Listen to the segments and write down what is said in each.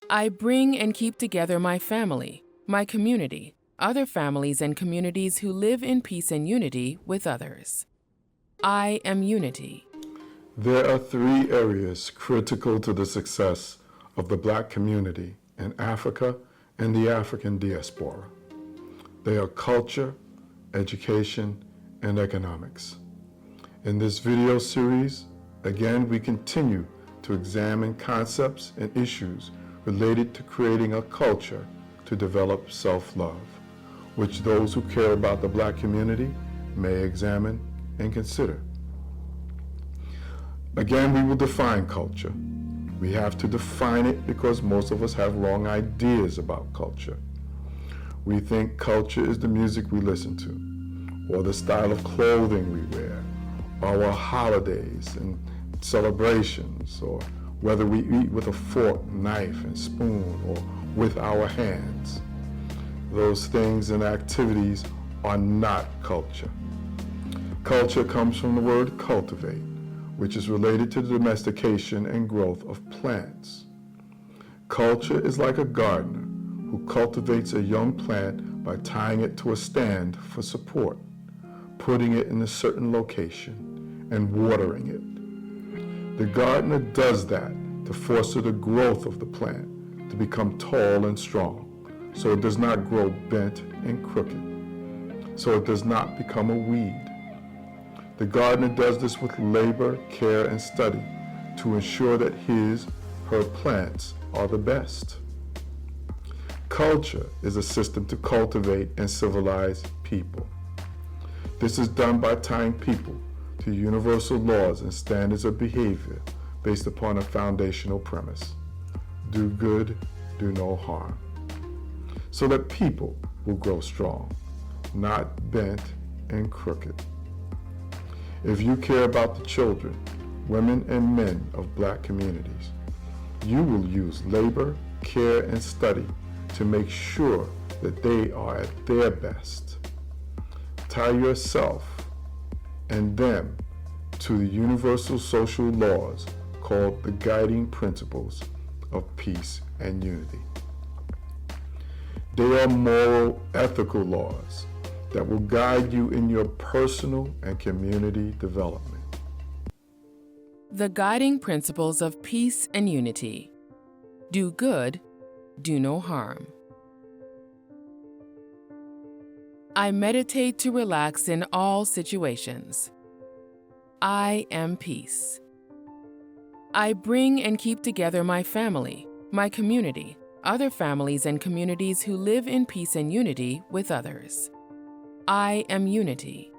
I bring and keep together my family, my community, other families and communities who live in peace and unity with others. I am unity. There are three areas critical to the success of the Black community in Africa and the African diaspora. They are culture, education, and economics. In this video series, again, we continue to examine concepts and issues related to creating a culture to develop self-love, which those who care about the Black community may examine and consider. Again, we will define culture. We have to define it because most of us have wrong ideas about culture. We think culture is the music we listen to, or the style of clothing we wear, or our holidays and celebrations, or whether we eat with a fork, knife, and spoon, or with our hands. Those things and activities are not culture. Culture comes from the word cultivate, which is related to the domestication and growth of plants. Culture is like a gardener who cultivates a young plant by tying it to a stand for support, putting it in a certain location, and watering it. The gardener does that to foster the growth of the plant to become tall and strong, so it does not grow bent and crooked, so it does not become a weed. The gardener does this with labor, care, and study to ensure that her plants are the best. Culture is a system to cultivate and civilize people. This is done by tying people to universal laws and standards of behavior based upon a foundational premise: do good, do no harm, so that people will grow strong, not bent and crooked. If you care about the children, women, and men of Black communities, you will use labor, care, and study to make sure that they are at their best. Tie yourself and them to the universal social laws called the guiding principles of peace and unity. They are moral, ethical laws that will guide you in your personal and community development. The guiding principles of peace and unity. Do good, do no harm. I meditate to relax in all situations. I am peace. I bring and keep together my family, my community, other families and communities who live in peace and unity with others. I am unity.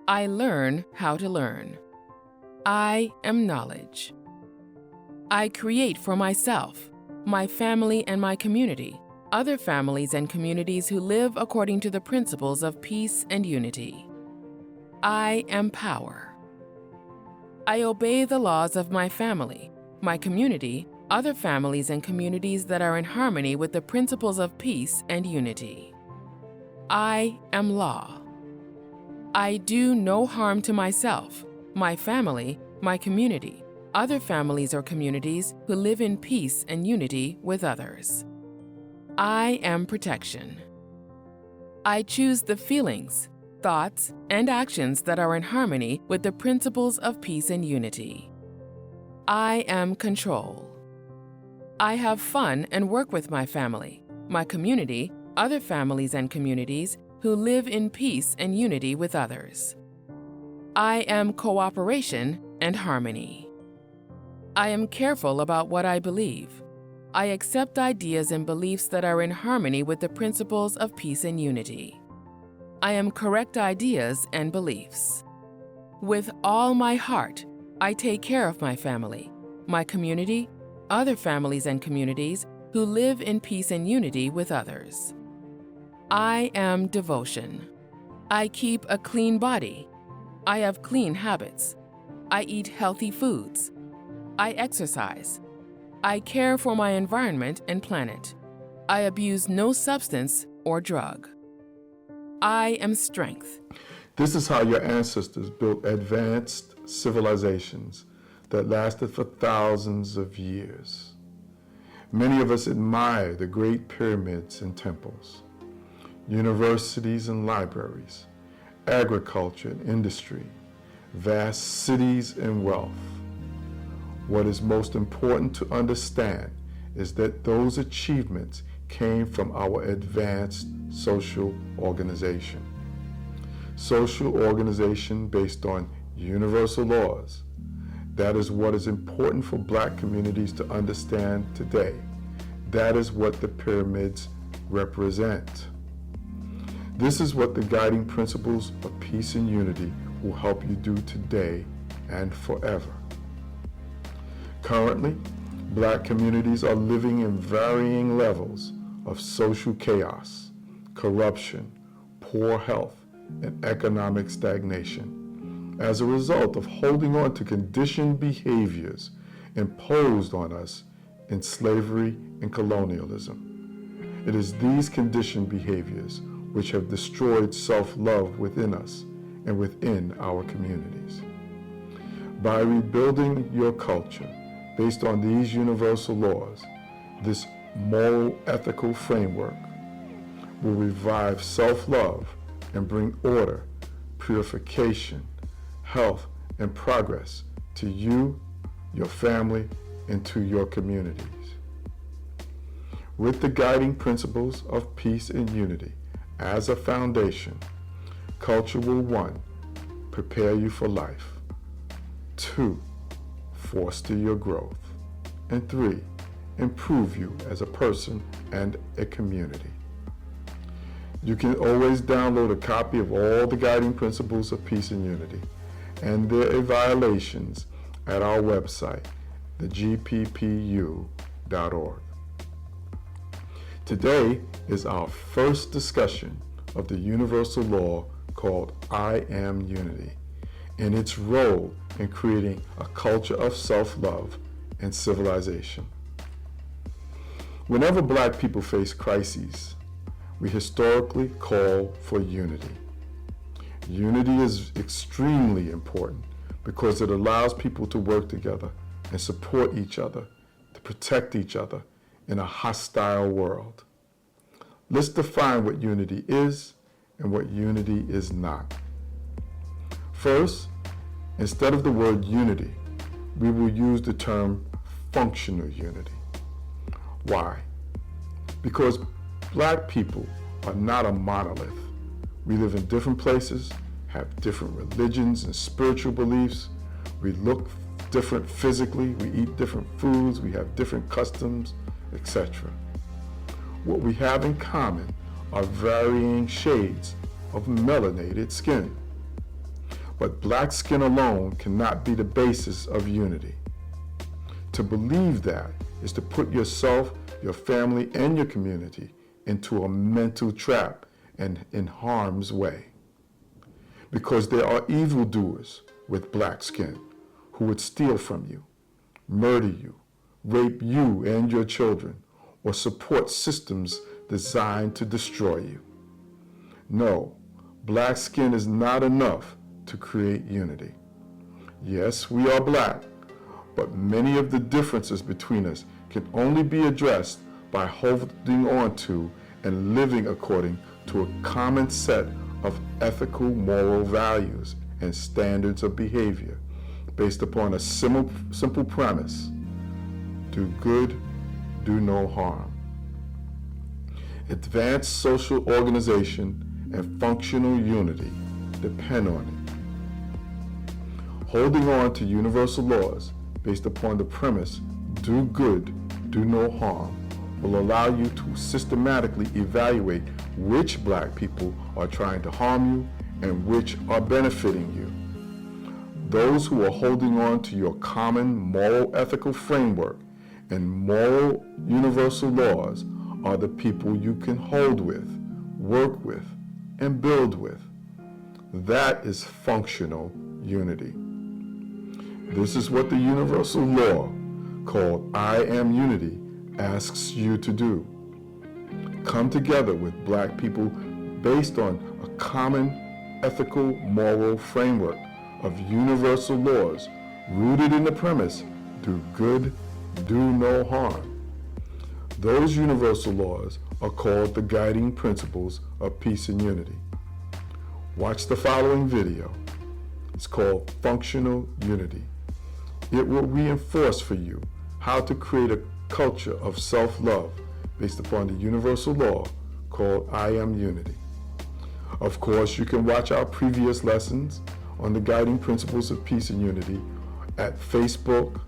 I learn how to learn. I am knowledge. I create for myself, my family and my community, other families and communities who live according to the principles of peace and unity. I am power. I obey the laws of my family, my community, other families and communities that are in harmony with the principles of peace and unity. I am law. I do no harm to myself, my family, my community, other families or communities who live in peace and unity with others. I am protection. I choose the feelings, thoughts, and actions that are in harmony with the principles of peace and unity. I am control. I have fun and work with my family, my community, other families and communities who live in peace and unity with others. I am cooperation and harmony. I am careful about what I believe. I accept ideas and beliefs that are in harmony with the principles of peace and unity. I am correct ideas and beliefs. With all my heart, I take care of my family, my community, other families and communities who live in peace and unity with others. I am devotion. I keep a clean body. I have clean habits. I eat healthy foods. I exercise. I care for my environment and planet. I abuse no substance or drug. I am strength. This is how your ancestors built advanced civilizations that lasted for thousands of years. Many of us admire the great pyramids and temples, universities and libraries, agriculture and industry, vast cities and wealth. What is most important to understand is that those achievements came from our advanced social organization. Social organization based on universal laws. That is what is important for Black communities to understand today. That is what the pyramids represent. This is what the guiding principles of peace and unity will help you do today and forever. Currently, Black communities are living in varying levels of social chaos, corruption, poor health, and economic stagnation as a result of holding on to conditioned behaviors imposed on us in slavery and colonialism. It is these conditioned behaviors which have destroyed self-love within us and within our communities. By rebuilding your culture based on these universal laws, this moral ethical framework will revive self-love and bring order, purification, health, and progress to you, your family, and to your communities. With the guiding principles of peace and unity as a foundation, culture will 1. Prepare you for life, 2. Foster your growth, and 3. Improve you as a person and a community. You can always download a copy of all the guiding principles of peace and unity and their violations at our website, thegppu.org. Today is our first discussion of the universal law called I Am Unity and its role in creating a culture of self-love and civilization. Whenever Black people face crises, we historically call for unity. Unity is extremely important because it allows people to work together and support each other, to protect each other in a hostile world. Let's define what unity is and what unity is not. First, instead of the word unity, we will use the term functional unity. Why? Because Black people are not a monolith. We live in different places, have different religions and spiritual beliefs. We look different physically, we eat different foods, we have different customs, etc. What we have in common are varying shades of melanated skin. But Black skin alone cannot be the basis of unity. To believe that is to put yourself, your family, and your community into a mental trap and in harm's way. Because there are evildoers with Black skin who would steal from you, murder you, rape you and your children, or support systems designed to destroy you. No, Black skin is not enough to create unity. Yes, we are Black, but many of the differences between us can only be addressed by holding on to and living according to a common set of ethical moral values and standards of behavior based upon a simple premise: do good, do no harm. Advanced social organization and functional unity depend on it. Holding on to universal laws based upon the premise, do good, do no harm, will allow you to systematically evaluate which Black people are trying to harm you and which are benefiting you. Those who are holding on to your common moral ethical framework and moral universal laws are the people you can hold with, work with, and build with. That is functional unity. This is what the universal law called I Am Unity asks you to do. Come together with Black people based on a common ethical moral framework of universal laws rooted in the premise, do good, do no harm. Those universal laws are called the guiding principles of peace and unity. Watch the following video. It's called Functional Unity. It will reinforce for you how to create a culture of self-love based upon the universal law called I Am Unity. Of course, you can watch our previous lessons on the guiding principles of peace and unity at Facebook,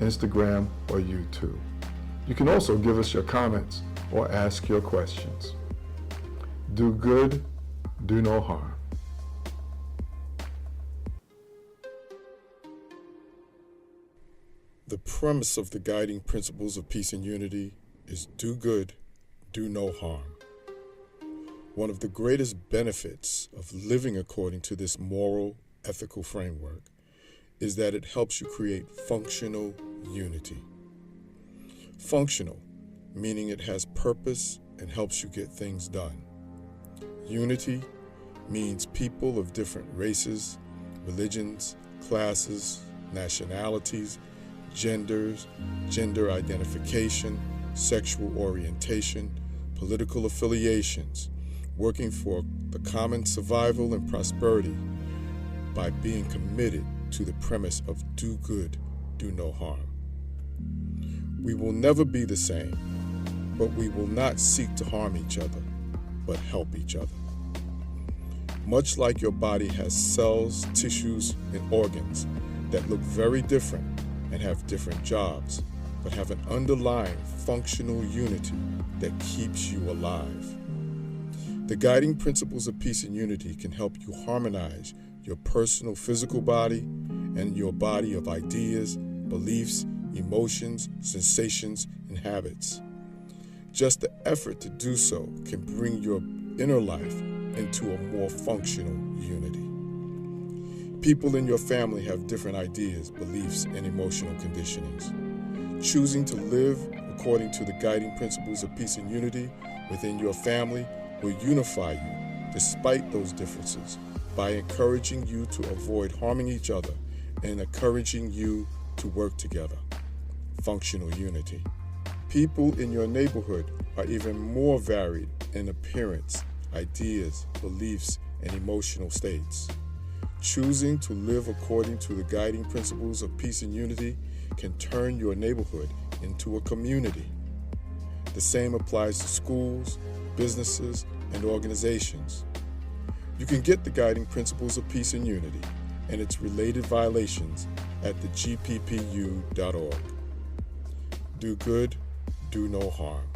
Instagram, or YouTube. You can also give us your comments or ask your questions. Do good, do no harm. The premise of the guiding principles of peace and unity is do good, do no harm. One of the greatest benefits of living according to this moral, ethical framework is that it helps you create functional unity. Functional, meaning it has purpose and helps you get things done. Unity means people of different races, religions, classes, nationalities, genders, gender identification, sexual orientation, political affiliations, working for the common survival and prosperity by being committed to the premise of do good, do no harm. We will never be the same, but we will not seek to harm each other, but help each other. Much like your body has cells, tissues, and organs that look very different and have different jobs, but have an underlying functional unity that keeps you alive. The guiding principles of peace and unity can help you harmonize your personal physical body and your body of ideas, beliefs, emotions, sensations, and habits. Just the effort to do so can bring your inner life into a more functional unity. People in your family have different ideas, beliefs, and emotional conditionings. Choosing to live according to the guiding principles of peace and unity within your family will unify you despite those differences by encouraging you to avoid harming each other and encouraging you to work together. Functional unity. People in your neighborhood are even more varied in appearance, ideas, beliefs, and emotional states. Choosing to live according to the guiding principles of peace and unity can turn your neighborhood into a community. The same applies to schools, businesses, and organizations. You can get the guiding principles of peace and unity and its related violations at thegppu.org. Do good, do no harm.